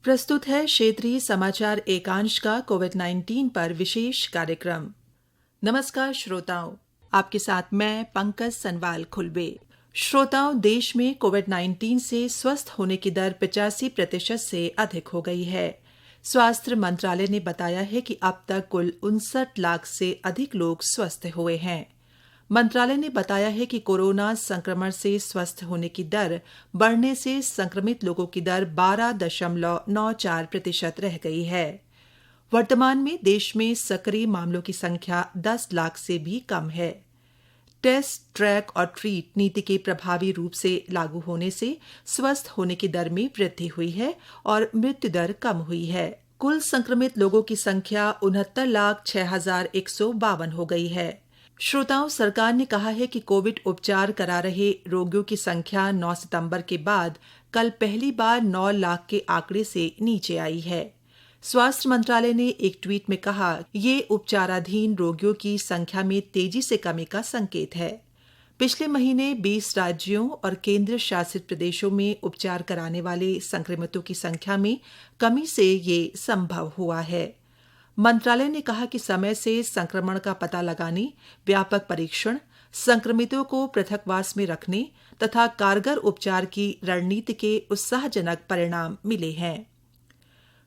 प्रस्तुत है क्षेत्रीय समाचार एकांश का कोविड-19 पर विशेष कार्यक्रम। नमस्कार श्रोताओं, आपके साथ मैं पंकज सनवाल खुलबे। श्रोताओं, देश में कोविड-19 से स्वस्थ होने की दर 85% से अधिक हो गई है। स्वास्थ्य मंत्रालय ने बताया है कि अब तक कुल 59 लाख से अधिक लोग स्वस्थ हुए हैं। मंत्रालय ने बताया है कि कोरोना संक्रमण से स्वस्थ होने की दर बढ़ने से संक्रमित लोगों की दर 12.94% रह गई है। वर्तमान में देश में सक्रिय मामलों की संख्या 10 लाख से भी कम है। टेस्ट, ट्रैक और ट्रीट नीति के प्रभावी रूप से लागू होने से स्वस्थ होने की दर में वृद्धि हुई है और मृत्यु दर कम हुई है। कुल संक्रमित लोगों की संख्या 69,06,152 हो गई है। श्रोताओं, सरकार ने कहा है कि कोविड उपचार करा रहे रोगियों की संख्या 9 सितंबर के बाद कल पहली बार 9 लाख के आंकड़े से नीचे आई है। स्वास्थ्य मंत्रालय ने एक ट्वीट में कहा, ये उपचाराधीन रोगियों की संख्या में तेजी से कमी का संकेत है। पिछले महीने 20 राज्यों और केंद्र शासित प्रदेशों में उपचार कराने वाले संक्रमितों की संख्या में कमी से ये संभव हुआ है। मंत्रालय ने कहा कि समय से संक्रमण का पता लगाने, व्यापक परीक्षण, संक्रमितों को पृथकवास में रखने तथा कारगर उपचार की रणनीति के उत्साहजनक परिणाम मिले हैं।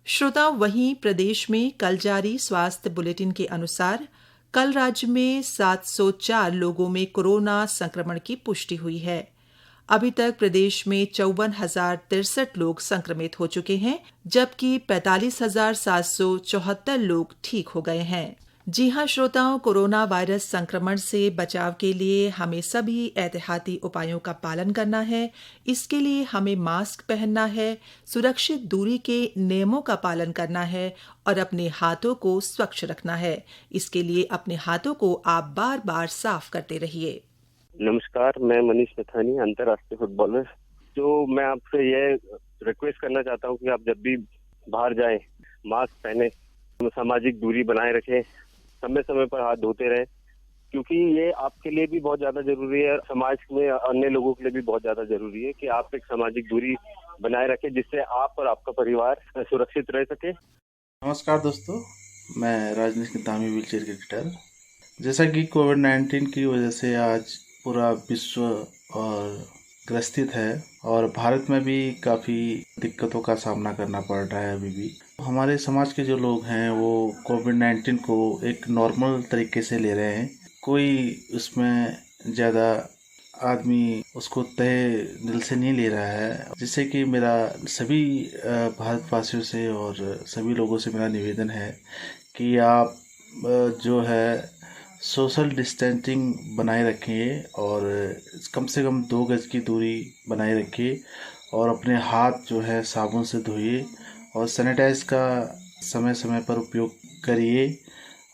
श्रोताओं, वहीं प्रदेश में कल जारी स्वास्थ्य बुलेटिन के अनुसार कल राज्य में 704 लोगों में कोरोना संक्रमण की पुष्टि हुई है। अभी तक प्रदेश में 54,063 लोग संक्रमित हो चुके हैं, जबकि 45,774 लोग ठीक हो गए हैं। जी हां श्रोताओं, कोरोना वायरस संक्रमण से बचाव के लिए हमें सभी एहतियाती उपायों का पालन करना है। इसके लिए हमें मास्क पहनना है, सुरक्षित दूरी के नियमों का पालन करना है और अपने हाथों को स्वच्छ रखना है। इसके लिए अपने हाथों को आप बार-बार साफ करते रहिए। नमस्कार, मैं मनीष नथानी, अंतर्राष्ट्रीय फुटबॉलर। जो मैं आपसे ये रिक्वेस्ट करना चाहता हूँ कि आप जब भी बाहर जाएं, मास्क पहने, सामाजिक दूरी बनाए रखें, समय समय पर हाथ धोते रहें, क्योंकि ये आपके लिए भी बहुत ज्यादा जरूरी है और समाज में अन्य लोगों के लिए भी बहुत ज्यादा जरूरी है कि आप एक सामाजिक दूरी बनाए रखें, जिससे आप और आपका परिवार सुरक्षित रह सके। नमस्कार दोस्तों, मैं राजनीश दामी व्हीलचेयर क्रिकेटर। जैसा कि कोविड-19 की वजह से आज पूरा विश्व और ग्रसित है और भारत में भी काफ़ी दिक्कतों का सामना करना पड़ रहा है। अभी भी हमारे समाज के जो लोग हैं वो कोविड-19 को एक नॉर्मल तरीके से ले रहे हैं। कोई उसमें ज़्यादा आदमी उसको तहे दिल से नहीं ले रहा है, जिससे कि मेरा सभी भारतवासियों से और सभी लोगों से मेरा निवेदन है कि आप जो है सोशल डिस्टेंसिंग बनाए रखें और कम से कम 2 गज की दूरी बनाए रखिए और अपने हाथ जो है साबुन से धोइए और सैनिटाइज का समय समय पर उपयोग करिए।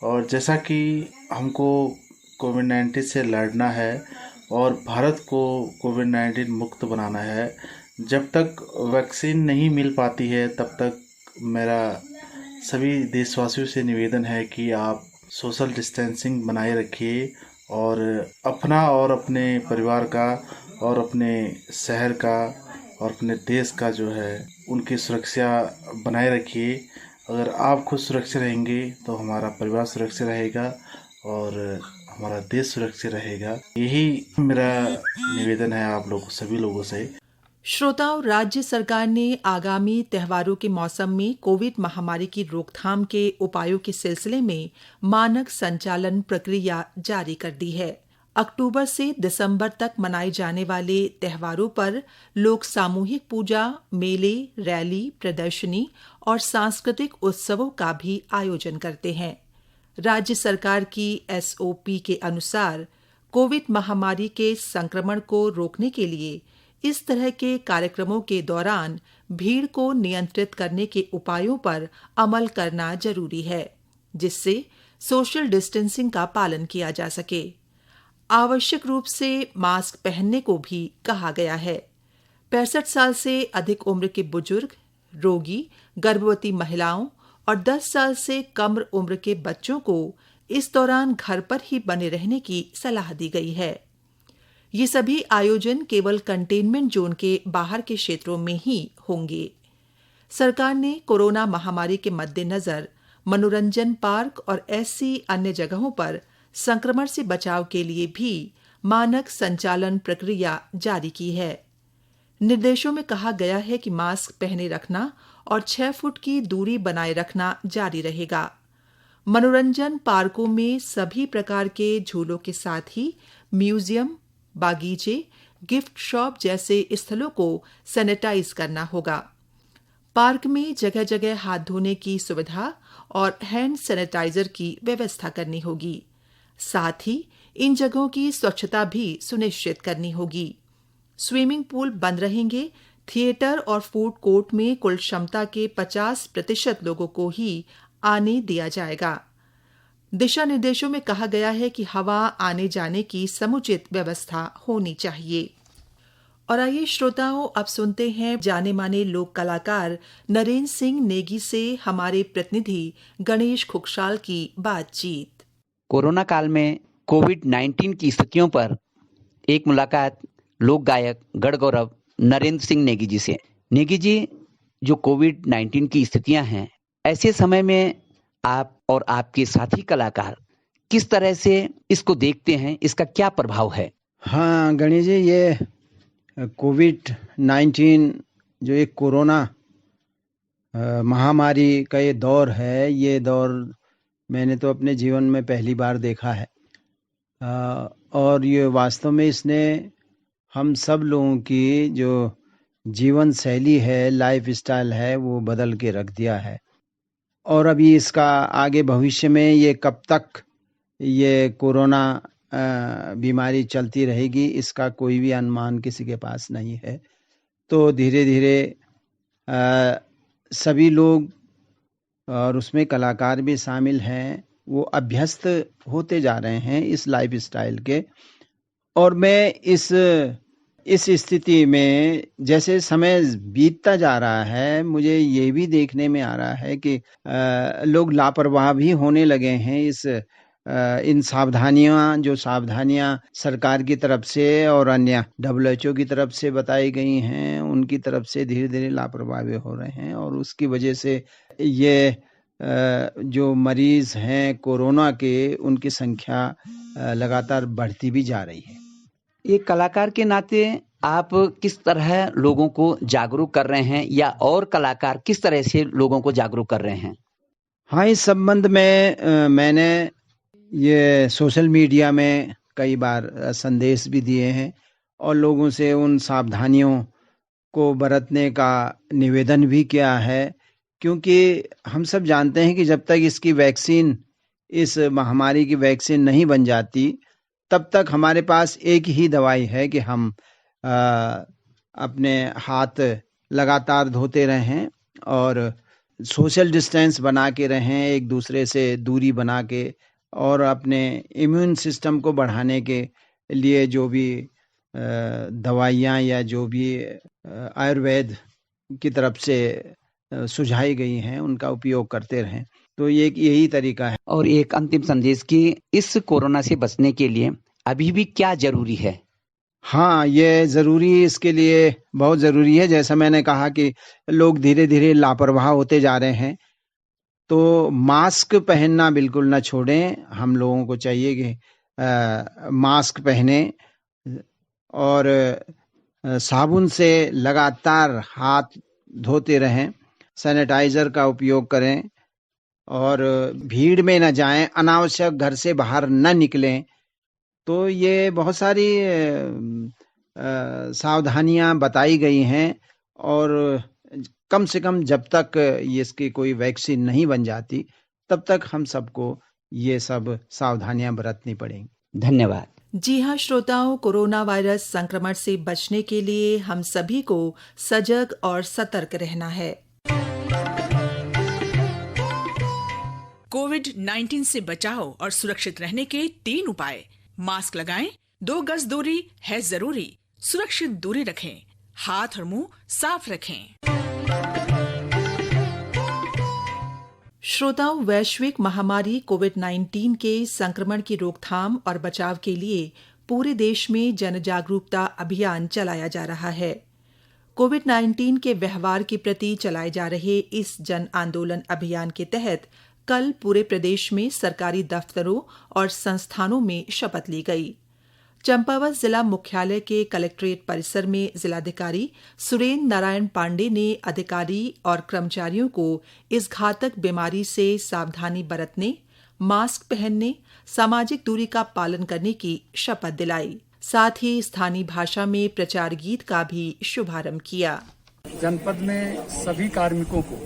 और जैसा कि हमको कोविड-19 से लड़ना है और भारत को कोविड-19 मुक्त बनाना है, जब तक वैक्सीन नहीं मिल पाती है तब तक मेरा सभी देशवासियों से निवेदन है कि आप सोशल डिस्टेंसिंग बनाए रखिए और अपना और अपने परिवार का और अपने शहर का और अपने देश का जो है उनकी सुरक्षा बनाए रखिए। अगर आप खुद सुरक्षित रहेंगे तो हमारा परिवार सुरक्षित रहेगा और हमारा देश सुरक्षित रहेगा। यही मेरा निवेदन है आप लोग सभी लोगों से। श्रोताओं, राज्य सरकार ने आगामी त्योहारों के मौसम में कोविड महामारी की रोकथाम के उपायों के सिलसिले में मानक संचालन प्रक्रिया जारी कर दी है। अक्टूबर से दिसंबर तक मनाए जाने वाले त्योहारों पर लोग सामूहिक पूजा, मेले, रैली, प्रदर्शनी और सांस्कृतिक उत्सवों का भी आयोजन करते हैं। राज्य सरकार की SOP के अनुसार कोविड महामारी के संक्रमण को रोकने के लिए इस तरह के कार्यक्रमों के दौरान भीड़ को नियंत्रित करने के उपायों पर अमल करना जरूरी है, जिससे सोशल डिस्टेंसिंग का पालन किया जा सके। आवश्यक रूप से मास्क पहनने को भी कहा गया है। 65 साल से अधिक उम्र के बुजुर्ग, रोगी, गर्भवती महिलाओं और 10 साल से कम उम्र के बच्चों को इस दौरान घर पर ही बने रहने की सलाह दी गई है। ये सभी आयोजन केवल कंटेनमेंट जोन के बाहर के क्षेत्रों में ही होंगे। सरकार ने कोरोना महामारी के मद्देनजर मनोरंजन पार्क और ऐसी अन्य जगहों पर संक्रमण से बचाव के लिए भी मानक संचालन प्रक्रिया जारी की है। निर्देशों में कहा गया है कि मास्क पहने रखना और 6 फुट की दूरी बनाए रखना जारी रहेगा। मनोरंजन पार्कों में सभी प्रकार के झूलों के साथ ही म्यूजियम, बागीचे, गिफ्ट शॉप जैसे स्थलों को सैनिटाइज करना होगा। पार्क में जगह जगह हाथ धोने की सुविधा और हैंड सैनिटाइजर की व्यवस्था करनी होगी। साथ ही इन जगहों की स्वच्छता भी सुनिश्चित करनी होगी। स्विमिंग पूल बंद रहेंगे। थिएटर और फूड कोर्ट में कुल क्षमता के 50% लोगों को ही आने दिया जाएगा। दिशा निर्देशों में कहा गया है कि हवा आने जाने की समुचित व्यवस्था होनी चाहिए। और आइए श्रोताओं, अब सुनते हैं जाने माने लोक कलाकार नरेंद्र सिंह नेगी से हमारे प्रतिनिधि गणेश खुकशाल की बातचीत। कोरोना काल में कोविड-19 की स्थितियों पर एक मुलाकात लोक गायक गढ़ गौरव नरेंद्र सिंह नेगी जी से। नेगी जी, जो कोविड-19 की स्थितियां हैं, ऐसे समय में आप और आपके साथी कलाकार किस तरह से इसको देखते हैं, इसका क्या प्रभाव है? हाँ गणेश जी, ये कोविड-19 जो एक कोरोना महामारी का ये दौर है, ये दौर मैंने तो अपने जीवन में पहली बार देखा है। और ये वास्तव में इसने हम सब लोगों की जो जीवन शैली है, लाइफ स्टाइल है, वो बदल के रख दिया है। और अभी इसका आगे भविष्य में ये कब तक ये कोरोना बीमारी चलती रहेगी, इसका कोई भी अनुमान किसी के पास नहीं है। तो धीरे धीरे सभी लोग, और उसमें कलाकार भी शामिल हैं, वो अभ्यस्त होते जा रहे हैं इस लाइफ स्टाइल के। और मैं इस स्थिति में जैसे समय बीतता जा रहा है, मुझे ये भी देखने में आ रहा है कि लोग लापरवाह भी होने लगे हैं। इन सावधानियां सरकार की तरफ से और अन्य WHO की तरफ से बताई गई हैं, उनकी तरफ से धीरे धीरे लापरवाह भी हो रहे हैं। और उसकी वजह से ये जो मरीज हैं कोरोना के, उनकी संख्या लगातार बढ़ती भी जा रही है। एक कलाकार के नाते आप किस तरह लोगों को जागरूक कर रहे हैं, या और कलाकार किस तरह से लोगों को जागरूक कर रहे हैं? हाँ, इस संबंध में मैंने ये सोशल मीडिया में कई बार संदेश भी दिए हैं और लोगों से उन सावधानियों को बरतने का निवेदन भी किया है। क्योंकि हम सब जानते हैं कि जब तक इसकी वैक्सीन, इस महामारी की वैक्सीन नहीं बन जाती, तब तक हमारे पास एक ही दवाई है कि हम अपने हाथ लगातार धोते रहें और सोशल डिस्टेंस बना के रहें, एक दूसरे से दूरी बना के, और अपने इम्यून सिस्टम को बढ़ाने के लिए जो भी दवाइयाँ या जो भी आयुर्वेद की तरफ से सुझाई गई हैं, उनका उपयोग करते रहें। तो ये यही तरीका है। और एक अंतिम संदेश कि इस कोरोना से बचने के लिए अभी भी क्या जरूरी है? हाँ, ये ज़रूरी, इसके लिए बहुत ज़रूरी है। जैसा मैंने कहा कि लोग धीरे धीरे लापरवाह होते जा रहे हैं, तो मास्क पहनना बिल्कुल ना छोड़ें। हम लोगों को चाहिए कि मास्क पहने और साबुन से लगातार हाथ धोते रहें, सैनिटाइज़र का उपयोग करें और भीड़ में न जाएं, अनावश्यक घर से बाहर न निकलें। तो ये बहुत सारी सावधानियां बताई गई हैं और कम से कम जब तक इसकी कोई वैक्सीन नहीं बन जाती, तब तक हम सबको ये सब सावधानियां बरतनी पड़ेंगी। धन्यवाद। जी हाँ श्रोताओं, कोरोना वायरस संक्रमण से बचने के लिए हम सभी को सजग और सतर्क रहना है। कोविड-19 से बचाव और सुरक्षित रहने के 3 उपाय। मास्क लगाएं, 2 गज दूरी है जरूरी, सुरक्षित दूरी रखें, हाथ और मुंह साफ रखें। श्रोताओं, वैश्विक महामारी कोविड-19 के संक्रमण की रोकथाम और बचाव के लिए पूरे देश में जन जागरूकता अभियान चलाया जा रहा है। कोविड-19 के व्यवहार के प्रति चलाए जा रहे इस जन आंदोलन अभियान के तहत कल पूरे प्रदेश में सरकारी दफ्तरों और संस्थानों में शपथ ली गई। चंपावत जिला मुख्यालय के कलेक्ट्रेट परिसर में जिलाधिकारी सुरेंद्र नारायण पांडे ने अधिकारी और कर्मचारियों को इस घातक बीमारी से सावधानी बरतने, मास्क पहनने, सामाजिक दूरी का पालन करने की शपथ दिलाई। साथ ही स्थानीय भाषा में प्रचार गीत का भी शुभारंभ किया। जनपद में सभी कार्मिकों को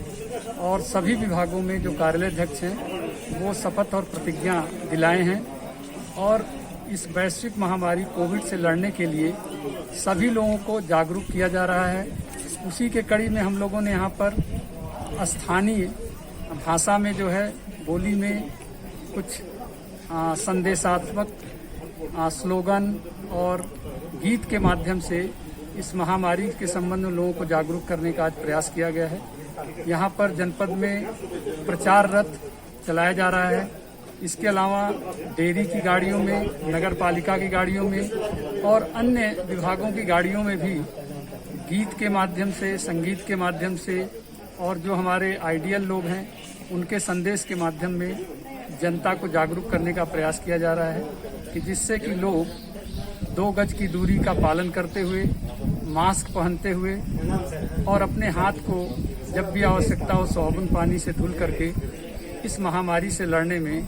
और सभी विभागों में जो कार्यालयाध्यक्ष हैं वो शपथ और प्रतिज्ञा दिलाए हैं और इस वैश्विक महामारी कोविड से लड़ने के लिए सभी लोगों को जागरूक किया जा रहा है। उसी के कड़ी में हम लोगों ने यहाँ पर स्थानीय भाषा में जो है बोली में कुछ संदेशात्मक स्लोगन और गीत के माध्यम से इस महामारी के संबंध में लोगों को जागरूक करने का आज प्रयास किया गया है। यहाँ पर जनपद में प्रचार रथ चलाया जा रहा है। इसके अलावा डेयरी की गाड़ियों में, नगर पालिका की गाड़ियों में और अन्य विभागों की गाड़ियों में भी गीत के माध्यम से, संगीत के माध्यम से और जो हमारे आइडियल लोग हैं उनके संदेश के माध्यम में जनता को जागरूक करने का प्रयास किया जा रहा है कि जिससे कि लोग 2 गज की दूरी का पालन करते हुए, मास्क पहनते हुए और अपने हाथ को जब भी आवश्यकता हो साबुन पानी से धुल करके इस महामारी से लड़ने में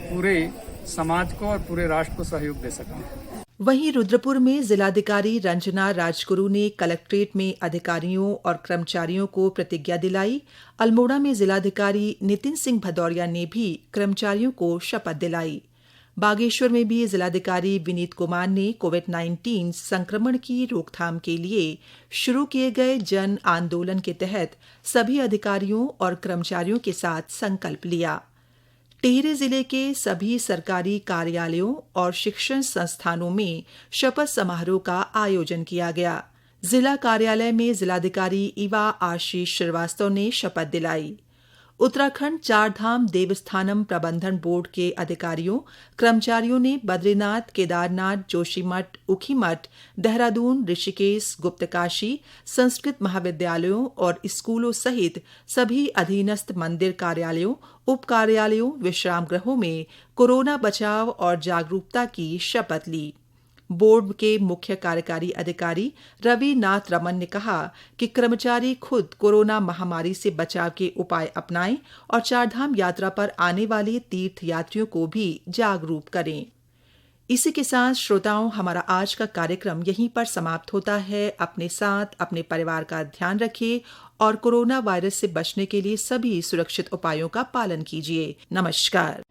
पूरे समाज को और पूरे राष्ट्र को सहयोग दे सकते हैं। वहीं रुद्रपुर में जिलाधिकारी रंजना राजगुरु ने कलेक्ट्रेट में अधिकारियों और कर्मचारियों को प्रतिज्ञा दिलाई। अल्मोड़ा में जिलाधिकारी नितिन सिंह भदौरिया ने भी कर्मचारियों को शपथ दिलाई। बागेश्वर में भी जिलाधिकारी विनीत कुमार ने कोविड-19 संक्रमण की रोकथाम के लिए शुरू किए गए जन आंदोलन के तहत सभी अधिकारियों और कर्मचारियों के साथ संकल्प लिया। टिहरी जिले के सभी सरकारी कार्यालयों और शिक्षण संस्थानों में शपथ समारोह का आयोजन किया गया। जिला कार्यालय में जिलाधिकारी इवा आशीष श्रीवास्तव ने शपथ दिलाई। उत्तराखंड चारधाम देवस्थानम प्रबंधन बोर्ड के अधिकारियों, कर्मचारियों ने बद्रीनाथ, केदारनाथ, जोशीमठ, ऊखीमठ, देहरादून, ऋषिकेश, गुप्तकाशी, संस्कृत महाविद्यालयों और स्कूलों सहित सभी अधीनस्थ मंदिर कार्यालयों, उप कार्यालयों, विश्राम गृहों में कोरोना बचाव और जागरूकता की शपथ ली। बोर्ड के मुख्य कार्यकारी अधिकारी रवि नाथ रमन ने कहा कि कर्मचारी खुद कोरोना महामारी से बचाव के उपाय अपनाएं और चारधाम यात्रा पर आने वाले तीर्थ यात्रियों को भी जागरूक करें। इसी के साथ श्रोताओं, हमारा आज का कार्यक्रम यहीं पर समाप्त होता है। अपने साथ अपने परिवार का ध्यान रखिए और कोरोना वायरस से बचने के लिए सभी सुरक्षित उपायों का पालन कीजिए। नमस्कार।